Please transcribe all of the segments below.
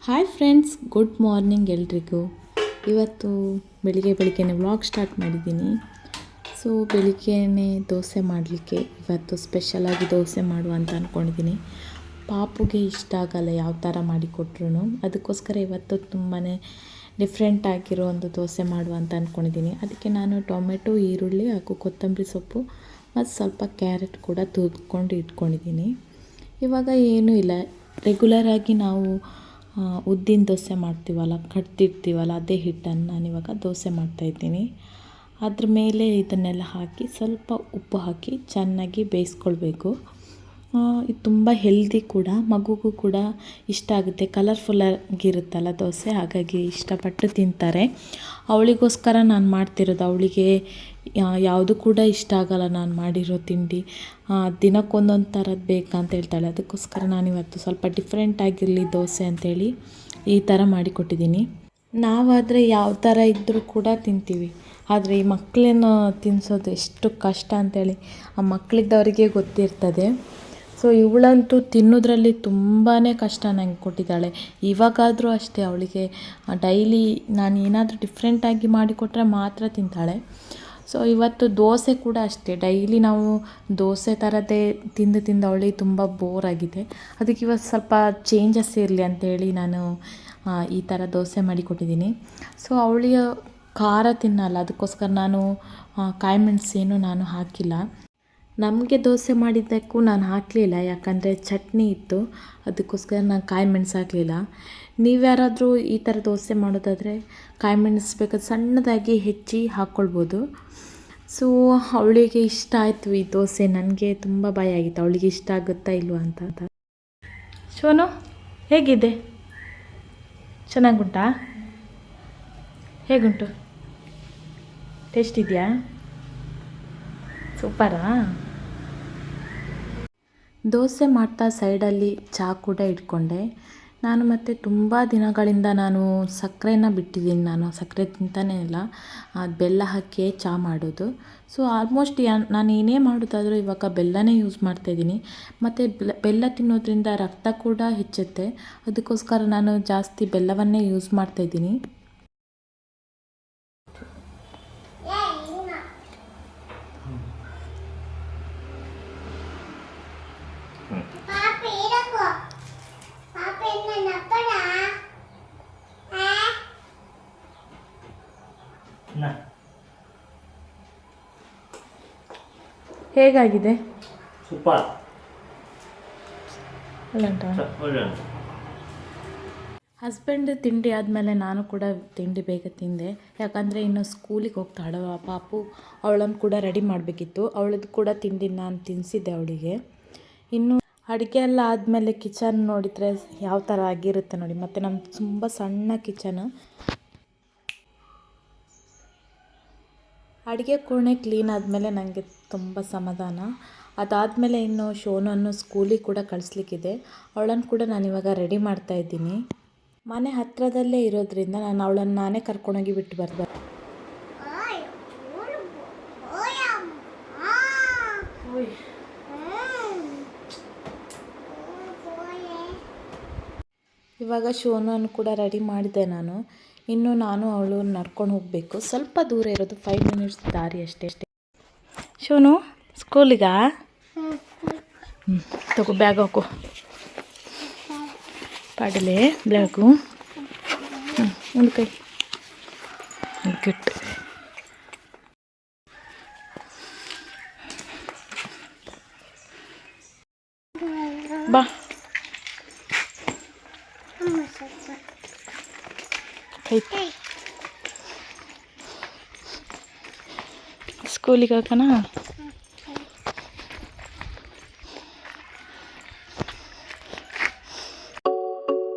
Hi friends, good morning ಎಲ್ರಿಗೂ. ಇವತ್ತು ಬೆಳಿಗ್ಗೆನೇ vlog start ಮಾಡಿದ್ದೀನಿ. ಸೊ ಬೆಳಿಗ್ಗೆನೇ ದೋಸೆ ಮಾಡಲಿಕ್ಕೆ ಇವತ್ತು ಸ್ಪೆಷಲಾಗಿ ದೋಸೆ ಮಾಡುವ ಅಂತ ಅಂದ್ಕೊಂಡಿದ್ದೀನಿ. ಪಾಪುಗೆ ಇಷ್ಟ ಆಗಲ್ಲ ಯಾವ ಥರ ಮಾಡಿಕೊಟ್ರು, ಅದಕ್ಕೋಸ್ಕರ ಇವತ್ತು ತುಂಬಾ ಡಿಫ್ರೆಂಟ್ ಆಗಿರೋ ಒಂದು ದೋಸೆ ಮಾಡುವ ಅಂತ ಅಂದ್ಕೊಂಡಿದ್ದೀನಿ. ಅದಕ್ಕೆ ನಾನು ಟೊಮೆಟೊ, ಈರುಳ್ಳಿ ಹಾಗೂ ಕೊತ್ತಂಬರಿ ಸೊಪ್ಪು ಮತ್ತು ಸ್ವಲ್ಪ ಕ್ಯಾರೆಟ್ ಕೂಡ ತುರ್ದ್ಕೊಂಡು ಇಟ್ಕೊಂಡಿದ್ದೀನಿ. ಇವಾಗ ಏನೂ ಇಲ್ಲ, ರೆಗ್ಯುಲರಾಗಿ ನಾವು ಉದ್ದಿನ ದೋಸೆ ಮಾಡ್ತೀವಲ್ಲ, ಕಟ್ತಿರ್ತೀವಲ್ಲ, ಅದೇ ಹಿಟ್ಟನ್ನು ನಾನಿವಾಗ ದೋಸೆ ಮಾಡ್ತಾಯಿದ್ದೀನಿ. ಅದ್ರ ಮೇಲೆ ಇದನ್ನೆಲ್ಲ ಹಾಕಿ ಸ್ವಲ್ಪ ಉಪ್ಪು ಹಾಕಿ ಚೆನ್ನಾಗಿ ಬೇಯಿಸ್ಕೊಳ್ಬೇಕು. ಇದು ತುಂಬ ಹೆಲ್ದಿ ಕೂಡ, ಮಗುಗೂ ಕೂಡ ಇಷ್ಟ ಆಗುತ್ತೆ. ಕಲರ್ಫುಲ್ಲಾಗಿರುತ್ತಲ್ಲ ದೋಸೆ, ಹಾಗಾಗಿ ಇಷ್ಟಪಟ್ಟು ತಿಂತಾರೆ. ಅವಳಿಗೋಸ್ಕರ ನಾನು ಮಾಡ್ತಿರೋದು. ಅವಳಿಗೆ ಯಾವುದು ಕೂಡ ಇಷ್ಟ ಆಗಲ್ಲ ನಾನು ಮಾಡಿರೋ ತಿಂಡಿ. ದಿನಕ್ಕೊಂದೊಂದು ಥರದ್ದು ಬೇಕಂತ ಹೇಳ್ತಾಳೆ. ಅದಕ್ಕೋಸ್ಕರ ನಾನಿವತ್ತು ಸ್ವಲ್ಪ ಡಿಫ್ರೆಂಟಾಗಿರಲಿ ದೋಸೆ ಅಂಥೇಳಿ ಈ ಥರ ಮಾಡಿಕೊಟ್ಟಿದ್ದೀನಿ. ನಾವಾದರೆ ಯಾವ ಥರ ಇದ್ದರೂ ಕೂಡ ತಿಂತೀವಿ, ಆದರೆ ಈ ಮಕ್ಕಳನ್ನು ತಿನ್ನಿಸೋದು ಎಷ್ಟು ಕಷ್ಟ ಅಂಥೇಳಿ ಆ ಮಕ್ಕಳಿದ್ದವರಿಗೆ ಗೊತ್ತಿರ್ತದೆ. ಸೊ ಇವಳಂತೂ ತಿನ್ನೋದ್ರಲ್ಲಿ ತುಂಬಾ ಕಷ್ಟ ನಂಗೆ ಕೊಟ್ಟಿದ್ದಾಳೆ. ಇವಾಗಾದರೂ ಅಷ್ಟೇ, ಅವಳಿಗೆ ಡೈಲಿ ನಾನು ಏನಾದರೂ ಡಿಫ್ರೆಂಟಾಗಿ ಮಾಡಿಕೊಟ್ರೆ ಮಾತ್ರ ತಿಂತಾಳೆ. ಸೊ ಇವತ್ತು ದೋಸೆ ಕೂಡ ಅಷ್ಟೇ, ಡೈಲಿ ನಾವು ದೋಸೆ ಥರದ್ದೇ ತಿಂದು ಅವಳಿಗೆ ತುಂಬ ಬೋರ್ ಆಗಿದೆ. ಅದಕ್ಕೆ ಇವತ್ತು ಸ್ವಲ್ಪ ಚೇಂಜಸ್ ಇರಲಿ ಅಂಥೇಳಿ ನಾನು ಈ ಥರ ದೋಸೆ ಮಾಡಿಕೊಟ್ಟಿದ್ದೀನಿ. ಸೊ ಅವಳಿಗೆ ಖಾರ ತಿನ್ನಲ್ಲ, ಅದಕ್ಕೋಸ್ಕರ ನಾನು ಕಾಯಿ ಮೆಣಸೇನು ನಾನು ಹಾಕಿಲ್ಲ. ನಮಗೆ ದೋಸೆ ಮಾಡಿದ್ದಕ್ಕೂ ನಾನು ಹಾಕಲಿಲ್ಲ, ಯಾಕಂದರೆ ಚಟ್ನಿ ಇತ್ತು, ಅದಕ್ಕೋಸ್ಕರ ನಾನು ಕಾಯಿ ಮೆಣಸು ಹಾಕಲಿಲ್ಲ. ನೀವು ಯಾರಾದರೂ ಈ ಥರ ದೋಸೆ ಮಾಡೋದಾದರೆ ಕಾಯಿ ಮೆಣಸು ಬೇಕಾದ್ರೆ ಸಣ್ಣದಾಗಿ ಹೆಚ್ಚಿ ಹಾಕ್ಕೊಳ್ಬೋದು. ಸೊ ಅವಳಿಗೆ ಇಷ್ಟ ಆಯಿತು ಈ ದೋಸೆ. ನನಗೆ ತುಂಬ ಭಯ ಆಗಿತ್ತು ಅವಳಿಗೆ ಇಷ್ಟ ಆಗುತ್ತಾ ಇಲ್ವಾ ಅಂತ. ಶೋನು ಹೇಗಿದೆ? ಚೆನ್ನಾಗುಂಟಾ? ಹೇಗುಂಟು? ಟೇಸ್ಟ್ ಇದೆಯಾ? ಸೂಪರಾ? ದೋಸೆ ಮಾಡ್ತಾ ಸೈಡಲ್ಲಿ ಚಹಾ ಕೂಡ ಇಟ್ಕೊಂಡೆ ನಾನು. ಮತ್ತು ತುಂಬ ದಿನಗಳಿಂದ ನಾನು ಸಕ್ಕರೆನ ಬಿಟ್ಟಿದ್ದೀನಿ. ನಾನು ಸಕ್ಕರೆ ತಿಂತಾನೇ ಇಲ್ಲ, ಬೆಲ್ಲ ಹಾಕಿಯೇ ಚಹಾ ಮಾಡೋದು. ಸೊ ಆಲ್ಮೋಸ್ಟ್ ನಾನು ಏನೇ ಮಾಡೋದಾದರೂ ಇವಾಗ ಬೆಲ್ಲನೇ ಯೂಸ್ ಮಾಡ್ತಾಯಿದ್ದೀನಿ. ಮತ್ತು ಬೆಲ್ಲ ತಿನ್ನೋದ್ರಿಂದ ರಕ್ತ ಕೂಡ ಹೆಚ್ಚುತ್ತೆ, ಅದಕ್ಕೋಸ್ಕರ ನಾನು ಜಾಸ್ತಿ ಬೆಲ್ಲವನ್ನೇ ಯೂಸ್ ಮಾಡ್ತಾಯಿದ್ದೀನಿ. ಹೇಗಾಗಿದೆ? ಸೂಪರ್. ಹಸ್ಬೆಂಡ್ ತಿಂಡಿ ಆದಮೇಲೆ ನಾನು ಕೂಡ ತಿಂಡಿ ಬೇಗ ತಿಂದೆ, ಯಾಕಂದರೆ ಇನ್ನು ಸ್ಕೂಲಿಗೆ ಹೋಗ್ತಾಳೆ ಪಾಪು. ಅವಳನ್ನು ಕೂಡ ರೆಡಿ ಮಾಡಬೇಕಿತ್ತು. ಅವಳದ್ದು ಕೂಡ ತಿಂಡಿ ನಾನು ತಿನ್ನಿಸಿದ್ದೆ ಅವಳಿಗೆ. ಇನ್ನು ಅಡುಗೆ ಎಲ್ಲ ಆದಮೇಲೆ ಕಿಚನ್ ನೋಡಿದರೆ ಯಾವ ಥರ ಆಗಿರುತ್ತೆ ನೋಡಿ. ಮತ್ತು ನಮ್ದು ತುಂಬ ಸಣ್ಣ ಕಿಚನು. ಅಡುಗೆ ಕೋಣೆ ಕ್ಲೀನ್ ಆದಮೇಲೆ ನನಗೆ ತುಂಬ ಸಮಾಧಾನ. ಅದಾದಮೇಲೆ ಇನ್ನು ಶೋನನ್ನು ಸ್ಕೂಲಿಗೆ ಕೂಡ ಕಳಿಸ್ಲಿಕ್ಕಿದೆ. ಅವಳನ್ನು ಕೂಡ ನಾನಿವಾಗ ರೆಡಿ ಮಾಡ್ತಾಯಿದ್ದೀನಿ. ಮನೆ ಹತ್ತಿರದಲ್ಲೇ ಇರೋದ್ರಿಂದ ನಾನು ಅವಳನ್ನು ನಾನೇ ಕರ್ಕೊಂಡೋಗಿ ಬಿಟ್ಟು ಬರ್ದೆ. ಇವಾಗ ಶೋನನ್ನು ಕೂಡ ರೆಡಿ ಮಾಡಿದೆ ನಾನು. ಇನ್ನು ನಾನು ಅವಳು ನಡ್ಕೊಂಡು ಹೋಗಬೇಕು. ಸ್ವಲ್ಪ ದೂರ ಇರೋದು, 5 ಮಿನಿಟ್ಸ್ ದಾರಿ ಅಷ್ಟೇ. ಶೋನು ಸ್ಕೂಲಿಗಾ? ತಗೋ ಬ್ಯಾಗ್ ಹಾಕು, ಪಾಡಲೆ ಬ್ಯಾಗು. ಒಂದು ಕೈ ಗುಡ್. ಬಾ ಸ್ಕೂಲಿಗೆ ಹಾಕೋಣ.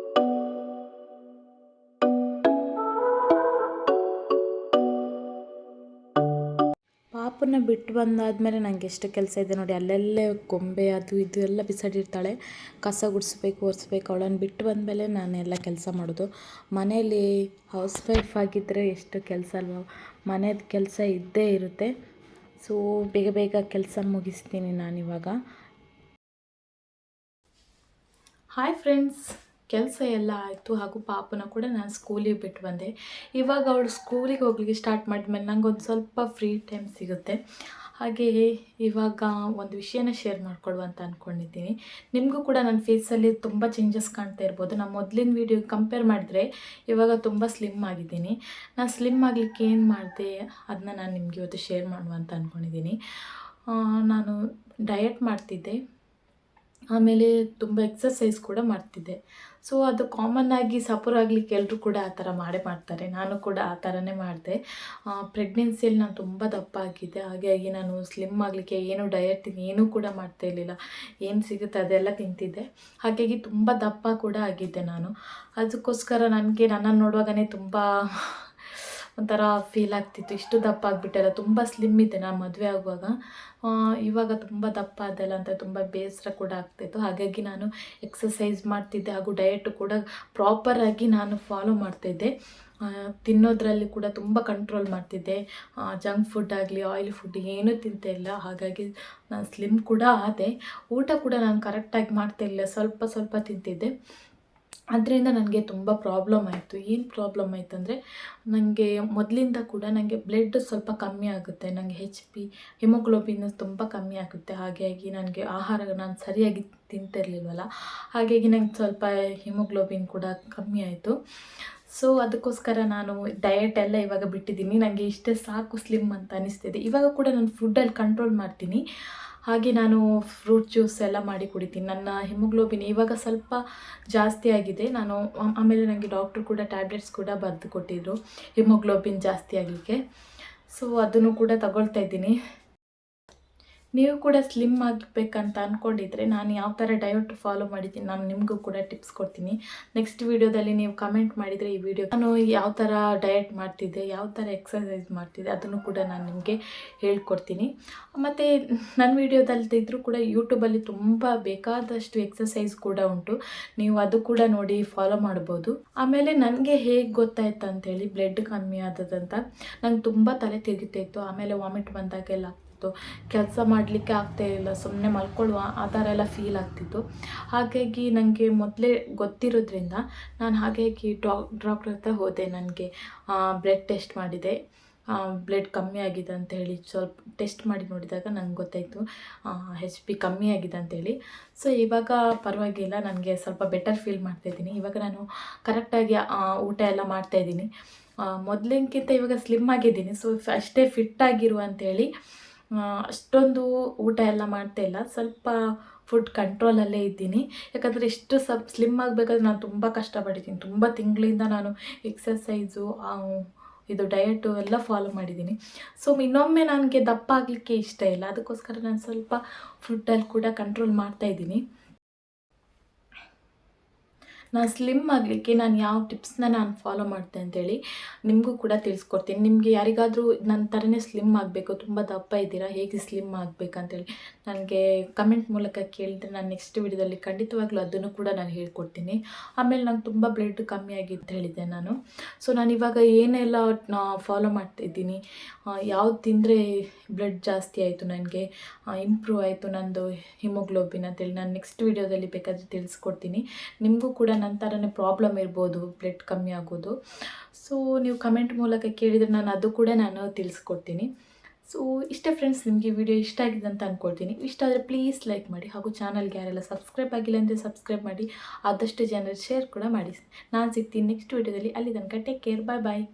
ಪಾಪನ್ನ ಬಿಟ್ಟು ಬಂದಾದಮೇಲೆ ನನಗೆ ಎಷ್ಟು ಕೆಲಸ ಇದೆ ನೋಡಿ. ಅಲ್ಲೆಲ್ಲೇ ಗೊಂಬೆ ಅದು ಇದು ಎಲ್ಲ ಬಿಸಾಡಿರ್ತಾಳೆ. ಕಸ ಗುಡಿಸ್ಬೇಕು, ಒರೆಸ್ಬೇಕು. ಅವಳನ್ನು ಬಿಟ್ಟು ಬಂದಮೇಲೆ ನಾನು ಎಲ್ಲ ಕೆಲಸ ಮಾಡೋದು. ಮನೇಲಿ ಹೌಸ್ ವೈಫ್ ಆಗಿದ್ದರೆ ಎಷ್ಟು ಕೆಲಸ ಅಲ್ವ, ಮನೆಯದು ಕೆಲಸ ಇದ್ದೇ ಇರುತ್ತೆ. ಸೊ ಬೇಗ ಬೇಗ ಕೆಲಸ ಮುಗಿಸ್ತೀನಿ ನಾನಿವಾಗ. ಹಾಯ್ ಫ್ರೆಂಡ್ಸ್, ಕೆಲಸ ಎಲ್ಲ ಆಯಿತು ಹಾಗೂ ಪಾಪನ ಕೂಡ ನಾನು ಸ್ಕೂಲಿಗೆ ಬಿಟ್ಟು ಬಂದೆ. ಇವಾಗ ಅವಳು ಸ್ಕೂಲಿಗೆ ಹೋಗ್ಲಿಕ್ಕೆ ಸ್ಟಾರ್ಟ್ ಮಾಡಿದ್ಮೇಲೆ ನಂಗೊಂದು ಸ್ವಲ್ಪ ಫ್ರೀ ಟೈಮ್ ಸಿಗುತ್ತೆ. ಹಾಗೆಯೇ ಇವಾಗ ಒಂದು ವಿಷಯನ ಶೇರ್ ಮಾಡ್ಕೊಳ್ಳುವ ಅಂತ ಅಂದ್ಕೊಂಡಿದ್ದೀನಿ. ನಿಮಗೂ ಕೂಡ ನನ್ನ ಫೇಸಲ್ಲಿ ತುಂಬ ಚೇಂಜಸ್ ಕಾಣ್ತಾ ಇರ್ಬೋದು. ನಾನು ಮೊದಲಿನ ವೀಡಿಯೋ ಕಂಪೇರ್ ಮಾಡಿದ್ರೆ ಇವಾಗ ತುಂಬ ಸ್ಲಿಮ್ ಆಗಿದ್ದೀನಿ. ನಾನು ಸ್ಲಿಮ್ ಆಗಲಿಕ್ಕೆ ಏನು ಮಾಡಿದೆ ಅದನ್ನ ನಾನು ನಿಮಗೆ ಇವತ್ತು ಶೇರ್ ಮಾಡುವ ಅಂತ ಅಂದ್ಕೊಂಡಿದ್ದೀನಿ. ನಾನು ಡಯಟ್ ಮಾಡ್ತಿದ್ದೆ, ಆಮೇಲೆ ತುಂಬ ಎಕ್ಸಸೈಸ್ ಕೂಡ ಮಾಡ್ತಿದ್ದೆ. ಸೊ ಅದು ಕಾಮನ್ನಾಗಿ ಸಪೋರ್ ಆಗಲಿಕ್ಕೆ ಎಲ್ಲರೂ ಕೂಡ ಆ ಥರ ಮಾಡೇ ಮಾಡ್ತಾರೆ. ನಾನು ಕೂಡ ಆ ಥರನೇ ಮಾಡಿದೆ. ಪ್ರೆಗ್ನೆನ್ಸಿಯಲ್ಲಿ ನಾನು ತುಂಬ ದಪ್ಪ ಆಗಿದ್ದೆ. ಹಾಗಾಗಿ ನಾನು ಸ್ಲಿಮ್ ಆಗಲಿಕ್ಕೆ ಏನು ಡಯಟ್ ಏನೂ ಕೂಡ ಮಾಡ್ತಾ ಇರಲಿಲ್ಲ. ಏನು ಸಿಗುತ್ತೆ ಅದೆಲ್ಲ ತಿಂತಿದ್ದೆ. ಹಾಗಾಗಿ ತುಂಬ ದಪ್ಪ ಕೂಡ ಆಗಿದ್ದೆ ನಾನು. ಅದಕ್ಕೋಸ್ಕರ ನನಗೆ ನನ್ನನ್ನು ನೋಡುವಾಗಲೇ ತುಂಬ ಒಂಥರ ಫೀಲ್ ಆಗ್ತಿತ್ತು, ಇಷ್ಟು ದಪ್ಪ ಆಗಿಬಿಟ್ಟೆಲ್ಲ. ತುಂಬ ಸ್ಲಿಮ್ ಇದ್ದೆ ನಾನು ಮದುವೆ ಆಗುವಾಗ. ಇವಾಗ ತುಂಬ ದಪ್ಪ ಆದಲ್ಲ ಅಂತ ತುಂಬ ಬೇಸರ ಕೂಡ ಆಗ್ತಾಯಿತ್ತು. ಹಾಗಾಗಿ ನಾನು ಎಕ್ಸಸೈಸ್ ಮಾಡ್ತಿದ್ದೆ ಹಾಗೂ ಡಯಟು ಕೂಡ ಪ್ರಾಪರಾಗಿ ನಾನು ಫಾಲೋ ಮಾಡ್ತಿದ್ದೆ. ತಿನ್ನೋದ್ರಲ್ಲಿ ಕೂಡ ತುಂಬ ಕಂಟ್ರೋಲ್ ಮಾಡ್ತಿದ್ದೆ. ಜಂಕ್ ಫುಡ್ ಆಗಲಿ ಆಯಿಲ್ ಫುಡ್ ಏನೂ ತಿಂತಾ ಇಲ್ಲ. ಹಾಗಾಗಿ ನಾನು ಸ್ಲಿಮ್ ಕೂಡ ಆದೆ. ಊಟ ಕೂಡ ನಾನು ಕರೆಕ್ಟಾಗಿ ಮಾಡ್ತಾಯಿಲ್ಲ, ಸ್ವಲ್ಪ ಸ್ವಲ್ಪ ತಿಂತಿದ್ದೆ. ಅದರಿಂದ ನನಗೆ ತುಂಬ ಪ್ರಾಬ್ಲಮ್ ಆಯಿತು. ಏನು ಪ್ರಾಬ್ಲಮ್ ಆಯಿತಂದರೆ, ನನಗೆ ಮೊದಲಿಂದ ಕೂಡ ನನಗೆ ಬ್ಲಡ್ ಸ್ವಲ್ಪ ಕಮ್ಮಿ ಆಗುತ್ತೆ. ನನಗೆ HP ಹಿಮೋಗ್ಲೋಬಿನ್ ತುಂಬ ಕಮ್ಮಿ ಆಗುತ್ತೆ. ಹಾಗಾಗಿ ನನಗೆ ಆಹಾರ ನಾನು ಸರಿಯಾಗಿ ತಿಂತಿರಲಿಲ್ವಲ್ಲ, ಹಾಗಾಗಿ ನಂಗೆ ಸ್ವಲ್ಪ ಹಿಮೋಗ್ಲೋಬಿನ್ ಕೂಡ ಕಮ್ಮಿ ಆಯಿತು. ಸೊ ಅದಕ್ಕೋಸ್ಕರ ನಾನು ಡಯಟ್ ಎಲ್ಲ ಇವಾಗ ಬಿಟ್ಟಿದ್ದೀನಿ. ನನಗೆ ಇಷ್ಟೇ ಸಾಕು ಸ್ಲಿಮ್ ಅಂತ ಅನ್ನಿಸ್ತಿದೆ. ಇವಾಗ ಕೂಡ ನಾನು ಫುಡ್ಡಲ್ಲಿ ಕಂಟ್ರೋಲ್ ಮಾಡ್ತೀನಿ. ಹಾಗೆ ನಾನು ಫ್ರೂಟ್ ಜ್ಯೂಸ್ ಎಲ್ಲ ಮಾಡಿ ಕುಡಿತೀನಿ. ನನ್ನ ಹಿಮೋಗ್ಲೋಬಿನ್ ಇವಾಗ ಸ್ವಲ್ಪ ಜಾಸ್ತಿ ಆಗಿದೆ. ನಾನು ಆಮೇಲೆ ನನಗೆ ಡಾಕ್ಟ್ರು ಕೂಡ ಟ್ಯಾಬ್ಲೆಟ್ಸ್ ಕೂಡ ಬರೆದು ಕೊಟ್ಟಿದ್ದರು ಹಿಮೋಗ್ಲೋಬಿನ್ ಜಾಸ್ತಿ ಆಗಲಿಕ್ಕೆ. ಸೊ ಅದನ್ನು ಕೂಡ ತಗೊಳ್ತಾ ಇದ್ದೀನಿ. ನೀವು ಕೂಡ ಸ್ಲಿಮ್ ಆಗಬೇಕಂತ ಅಂದ್ಕೊಂಡಿದ್ರೆ ನಾನು ಯಾವ ಥರ ಡಯಟ್ ಫಾಲೋ ಮಾಡಿದ್ದೀನಿ ನಾನು ನಿಮಗೂ ಕೂಡ ಟಿಪ್ಸ್ ಕೊಡ್ತೀನಿ. ನೆಕ್ಸ್ಟ್ ವೀಡಿಯೋದಲ್ಲಿ ನೀವು ಕಮೆಂಟ್ ಮಾಡಿದರೆ ಈ ವಿಡಿಯೋ ನಾನು ಯಾವ ಥರ ಡಯಟ್ ಮಾಡ್ತಿದ್ದೆ, ಯಾವ ಥರ ಎಕ್ಸಸೈಸ್ ಮಾಡ್ತಿದ್ದೆ ಅದನ್ನು ಕೂಡ ನಾನು ನಿಮಗೆ ಹೇಳ್ಕೊಡ್ತೀನಿ. ಮತ್ತು ನನ್ನ ವೀಡಿಯೋದಲ್ಲಿದ್ದರೂ ಕೂಡ ಯೂಟ್ಯೂಬಲ್ಲಿ ತುಂಬ ಬೇಕಾದಷ್ಟು ಎಕ್ಸಸೈಸ್ ಕೂಡ ಉಂಟು, ನೀವು ಅದು ಕೂಡ ನೋಡಿ ಫಾಲೋ ಮಾಡ್ಬೋದು. ಆಮೇಲೆ ನನಗೆ ಹೇಗೆ ಗೊತ್ತಾಯ್ತು ಅಂತೇಳಿ ಬ್ಲಡ್ ಕಮ್ಮಿ ಆದದಂತ, ನಂಗೆ ತುಂಬ ತಲೆ ತಿರುಗಿತಾಯಿತ್ತು. ಆಮೇಲೆ ವಾಮಿಟ್ ಬಂದಾಗೆಲ್ಲ ಕೆಲಸ ಮಾಡಲಿಕ್ಕೆ ಆಗ್ತಾಯಿರಲಿಲ್ಲ, ಸುಮ್ಮನೆ ಮಲ್ಕೊಳ್ಳುವ ಆ ಥರ ಎಲ್ಲ ಫೀಲ್ ಆಗ್ತಿತ್ತು. ಹಾಗಾಗಿ ನನಗೆ ಮೊದಲೇ ಗೊತ್ತಿರೋದ್ರಿಂದ ನಾನು ಹಾಗಾಗಿ ಡಾಕ್ಟ್ರ್ ಹತ್ರ ಹೋದೆ. ನನಗೆ ಬ್ಲಡ್ ಟೆಸ್ಟ್ ಮಾಡಿದೆ, ಬ್ಲಡ್ ಕಮ್ಮಿ ಆಗಿದೆ ಅಂತ ಹೇಳಿ ಸ್ವಲ್ಪ ಟೆಸ್ಟ್ ಮಾಡಿ ನೋಡಿದಾಗ ನಂಗೆ ಗೊತ್ತಾಯಿತು HP ಕಮ್ಮಿ ಆಗಿದೆ ಅಂತೇಳಿ. ಸೊ ಇವಾಗ ಪರವಾಗಿಲ್ಲ, ನನಗೆ ಸ್ವಲ್ಪ ಬೆಟರ್ ಫೀಲ್ ಮಾಡ್ತಾಯಿದ್ದೀನಿ. ಇವಾಗ ನಾನು ಕರೆಕ್ಟಾಗಿ ಊಟ ಎಲ್ಲ ಮಾಡ್ತಾಯಿದ್ದೀನಿ. ಮೊದಲಿನಕ್ಕಿಂತ ಇವಾಗ ಸ್ಲಿಮ್ ಆಗಿದ್ದೀನಿ. ಸೊ ಅಷ್ಟೇ ಫಿಟ್ಟಾಗಿರು ಅಂಥೇಳಿ ಅಷ್ಟೊಂದು ಊಟ ಎಲ್ಲ ಮಾಡ್ತಾಯಿಲ್ಲ, ಸ್ವಲ್ಪ ಫುಡ್ ಕಂಟ್ರೋಲಲ್ಲೇ ಇದ್ದೀನಿ. ಯಾಕಂದರೆ ಎಷ್ಟು ಸ್ಲಿಮ್ ಆಗಬೇಕಾದ್ರೆ ನಾನು ತುಂಬ ಕಷ್ಟಪಟ್ಟಿದ್ದೀನಿ. ತುಂಬ ತಿಂಗಳಿಂದ ನಾನು ಎಕ್ಸಸೈಸು ಇದು ಡಯಟು ಎಲ್ಲ ಫಾಲೋ ಮಾಡಿದ್ದೀನಿ. ಸೊ ಇನ್ನೊಮ್ಮೆ ನನಗೆ ದಪ್ಪ ಆಗಲಿಕ್ಕೆ ಇಷ್ಟ ಇಲ್ಲ. ಅದಕ್ಕೋಸ್ಕರ ನಾನು ಸ್ವಲ್ಪ ಫುಡ್ಡಲ್ಲಿ ಕೂಡ ಕಂಟ್ರೋಲ್ ಮಾಡ್ತಾಯಿದ್ದೀನಿ. ನಾನು ಸ್ಲಿಮ್ ಆಗಲಿಕ್ಕೆ ನಾನು ಯಾವ ಟಿಪ್ಸ್ನ ನಾನು ಫಾಲೋ ಮಾಡ್ತೆ ಅಂತೇಳಿ ನಿಮಗೂ ಕೂಡ ತಿಳಿಸ್ಕೊಡ್ತೀನಿ. ನಿಮಗೆ ಯಾರಿಗಾದರೂ ನನ್ನ ಥರನೇ ಸ್ಲಿಮ್ ಆಗಬೇಕು, ತುಂಬ ದಪ್ಪ ಇದ್ದೀರಾ, ಹೇಗೆ ಸ್ಲಿಮ್ ಆಗಬೇಕಂತೇಳಿ ನನಗೆ ಕಮೆಂಟ್ ಮೂಲಕ ಕೇಳಿದ್ರೆ ನಾನು ನೆಕ್ಸ್ಟ್ ವಿಡಿಯೋದಲ್ಲಿ ಖಂಡಿತವಾಗ್ಲೂ ಅದನ್ನು ಕೂಡ ನಾನು ಹೇಳ್ಕೊಡ್ತೀನಿ. ಆಮೇಲೆ ನಂಗೆ ತುಂಬ ಬ್ಲಡ್ ಕಮ್ಮಿ ಆಗಿತ್ತು ಹೇಳಿದ್ದೆ ನಾನು. ಸೊ ನಾನಿವಾಗ ಏನೆಲ್ಲ ಫಾಲೋ ಮಾಡ್ತಾಯಿದ್ದೀನಿ, ಯಾವ್ದು ತಿಂದರೆ ಬ್ಲಡ್ ಜಾಸ್ತಿ ಆಯಿತು, ನನಗೆ ಇಂಪ್ರೂವ್ ಆಯಿತು ನಂದು ಹಿಮೋಗ್ಲೋಬಿನ್ ಅಂತೇಳಿ ನಾನು ನೆಕ್ಸ್ಟ್ ವಿಡಿಯೋದಲ್ಲಿ ಬೇಕಾದರೆ ತಿಳಿಸ್ಕೊಡ್ತೀನಿ. ನಿಮಗೂ ಕೂಡ ನನ್ನ ಥರನೇ ಪ್ರಾಬ್ಲಮ್ ಇರ್ಬೋದು ಬ್ಲಡ್ ಕಮ್ಮಿ ಆಗೋದು. ಸೊ ನೀವು ಕಮೆಂಟ್ ಮೂಲಕ ಕೇಳಿದರೆ ನಾನು ಅದು ಕೂಡ ನಾನು ತಿಳಿಸ್ಕೊಡ್ತೀನಿ. ಸೊ ಇಷ್ಟೇ ಫ್ರೆಂಡ್ಸ್, ನಿಮಗೆ ವಿಡಿಯೋ ಇಷ್ಟ ಆಗಿದೆ ಅಂತ ಅಂದ್ಕೊಳ್ತೀನಿ. ಇಷ್ಟ ಆದರೆ ಪ್ಲೀಸ್ ಲೈಕ್ ಮಾಡಿ, ಹಾಗೂ ಚಾನಲ್ಗೆ ಯಾರೆಲ್ಲ ಸಬ್ಸ್ಕ್ರೈಬ್ ಆಗಿಲ್ಲ ಅಂದರೆ ಸಬ್ಸ್ಕ್ರೈಬ್ ಮಾಡಿ, ಆದಷ್ಟು ಜನರು ಶೇರ್ ಕೂಡ ಮಾಡಿ. ನಾನು ಸಿಗ್ತೀನಿ ನೆಕ್ಸ್ಟ್ ವಿಡಿಯೋದಲ್ಲಿ. ಅಲ್ಲಿ ತನಕ ಟೇಕ್ ಕೇರ್, ಬಾಯ್ ಬಾಯ್.